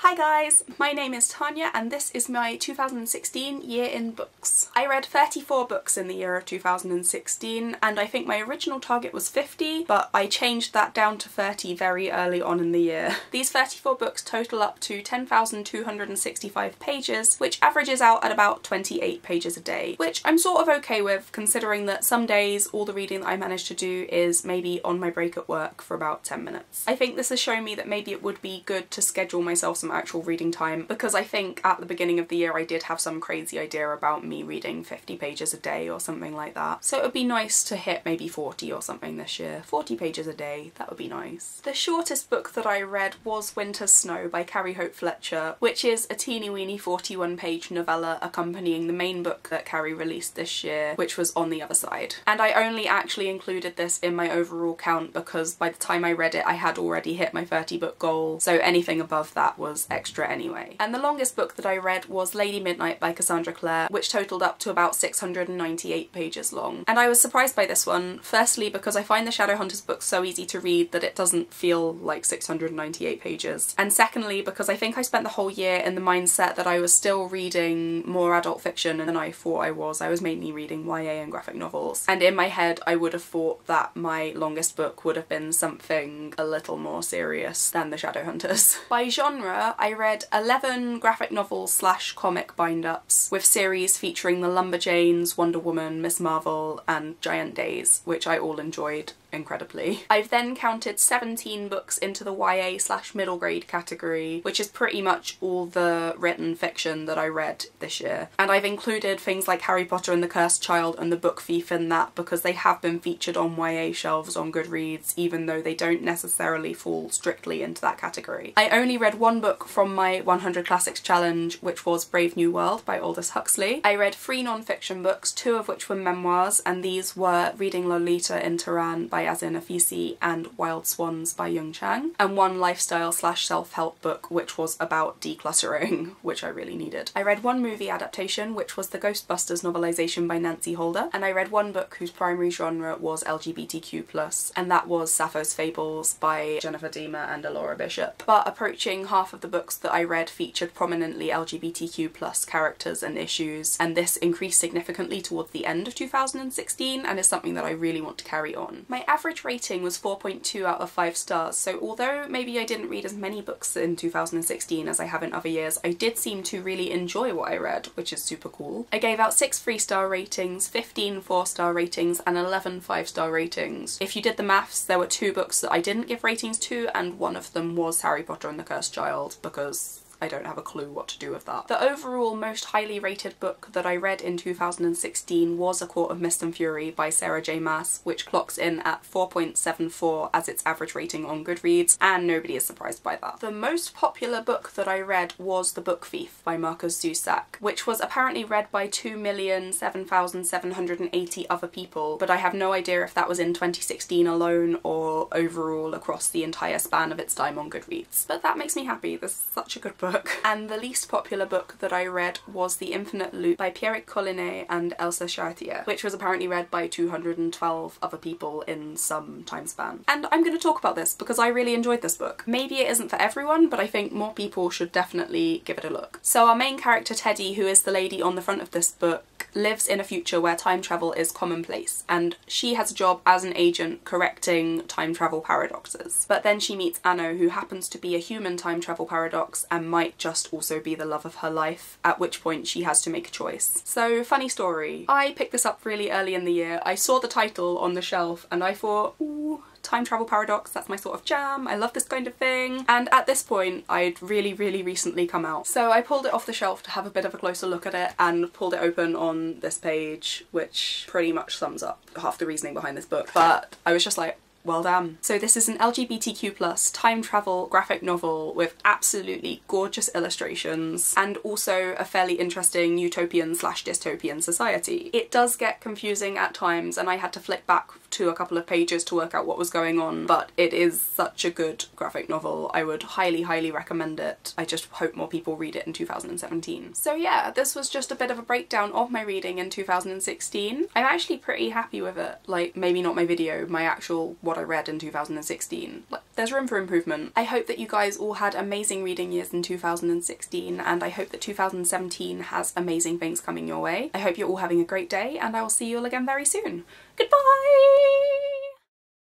Hi guys, my name is Tanya and this is my 2016 year in books. I read 34 books in the year of 2016 and I think my original target was 50, but I changed that down to 30 very early on in the year. These 34 books total up to 10,265 pages, which averages out at about 28 pages a day, which I'm sort of okay with considering that some days all the reading that I manage to do is maybe on my break at work for about 10 minutes. I think this has shown me that maybe it would be good to schedule myself some actual reading time, because I think at the beginning of the year I did have some crazy idea about me reading 50 pages a day or something like that. So it would be nice to hit maybe 40 or something this year. 40 pages a day, that would be nice. The shortest book that I read was Winter's Snow by Carrie Hope Fletcher, which is a teeny weeny 41-page novella accompanying the main book that Carrie released this year, which was On the Other Side. And I only actually included this in my overall count because by the time I read it I had already hit my 30 book goal, so anything above that was extra anyway. And the longest book that I read was Lady Midnight by Cassandra Clare, which totaled up to about 698 pages long. And I was surprised by this one, firstly because I find the Shadowhunters books so easy to read that it doesn't feel like 698 pages. And secondly because I think I spent the whole year in the mindset that I was still reading more adult fiction than I thought I was. I was mainly reading YA and graphic novels. And in my head I would have thought that my longest book would have been something a little more serious than the Shadowhunters. By genre, I read 11 graphic novels slash comic bind-ups with series featuring the Lumberjanes, Wonder Woman, Miss Marvel and Giant Days, which I all enjoyed incredibly. I've then counted 17 books into the YA slash middle grade category, which is pretty much all the written fiction that I read this year. And I've included things like Harry Potter and the Cursed Child and The Book Thief in that because they have been featured on YA shelves on Goodreads, even though they don't necessarily fall strictly into that category. I only read one book from my 100 Classics challenge, which was Brave New World by Aldous Huxley. I read 3 non-fiction books, 2 of which were memoirs, and these were Reading Lolita in Tehran by Azin Afisi and Wild Swans by Yung Chang, and 1 lifestyle slash self-help book which was about decluttering, which I really needed. I read 1 movie adaptation, which was the Ghostbusters novelisation by Nancy Holder, and I read 1 book whose primary genre was LGBTQ+, and that was Sappho's Fables by Jennifer Deemer and Alora Bishop. But approaching half of the books that I read featured prominently LGBTQ+ characters and issues, and this increased significantly towards the end of 2016 and is something that I really want to carry on. My average rating was 4.2 out of 5 stars, so although maybe I didn't read as many books in 2016 as I have in other years, I did seem to really enjoy what I read, which is super cool. I gave out 6 3-star ratings, 15 4-star ratings and 11 5-star ratings. If you did the maths, there were 2 books that I didn't give ratings to, and one of them was Harry Potter and the Cursed Child, because I don't have a clue what to do with that. The overall most highly rated book that I read in 2016 was A Court of Mist and Fury by Sarah J Maas, which clocks in at 4.74 as its average rating on Goodreads, and nobody is surprised by that. The most popular book that I read was The Book Thief by Markus Zusak, which was apparently read by 2,007,780 other people, but I have no idea if that was in 2016 alone or overall across the entire span of its time on Goodreads. But that makes me happy, this is such a good book. And the least popular book that I read was The Infinite Loop by Pierrick Collinet and Elsa Chartier, which was apparently read by 212 other people in some time span. And I'm going to talk about this because I really enjoyed this book. Maybe it isn't for everyone, but I think more people should definitely give it a look. So our main character Teddy, who is the lady on the front of this book, lives in a future where time travel is commonplace, and she has a job as an agent correcting time travel paradoxes. But then she meets Anno, who happens to be a human time travel paradox and might just also be the love of her life, at which point she has to make a choice. So, funny story. I picked this up really early in the year. I saw the title on the shelf and I thought, ooh, time travel paradox, that's my sort of jam, I love this kind of thing. And at this point I'd really recently come out. So I pulled it off the shelf to have a bit of a closer look at it and pulled it open on this page, which pretty much sums up half the reasoning behind this book. But I was just like, well damn. So this is an LGBTQ+ time travel graphic novel with absolutely gorgeous illustrations and also a fairly interesting utopian slash dystopian society. It does get confusing at times and I had to flick back to a couple of pages to work out what was going on, but it is such a good graphic novel. I would highly, highly recommend it. I just hope more people read it in 2017. So yeah, this was just a bit of a breakdown of my reading in 2016. I'm actually pretty happy with it. Like, maybe not my video, my actual what I read in 2016. Like, there's room for improvement. I hope that you guys all had amazing reading years in 2016, and I hope that 2017 has amazing things coming your way. I hope you're all having a great day, and I will see you all again very soon. Goodbye!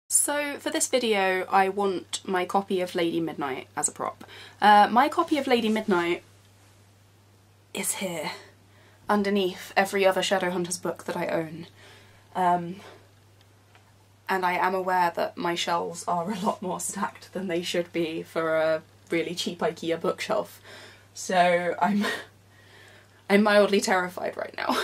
So for this video I want my copy of Lady Midnight as a prop. My copy of Lady Midnight is here, underneath every other Shadowhunters book that I own. And I am aware that my shelves are a lot more stacked than they should be for a really cheap IKEA bookshelf. So I'm mildly terrified right now.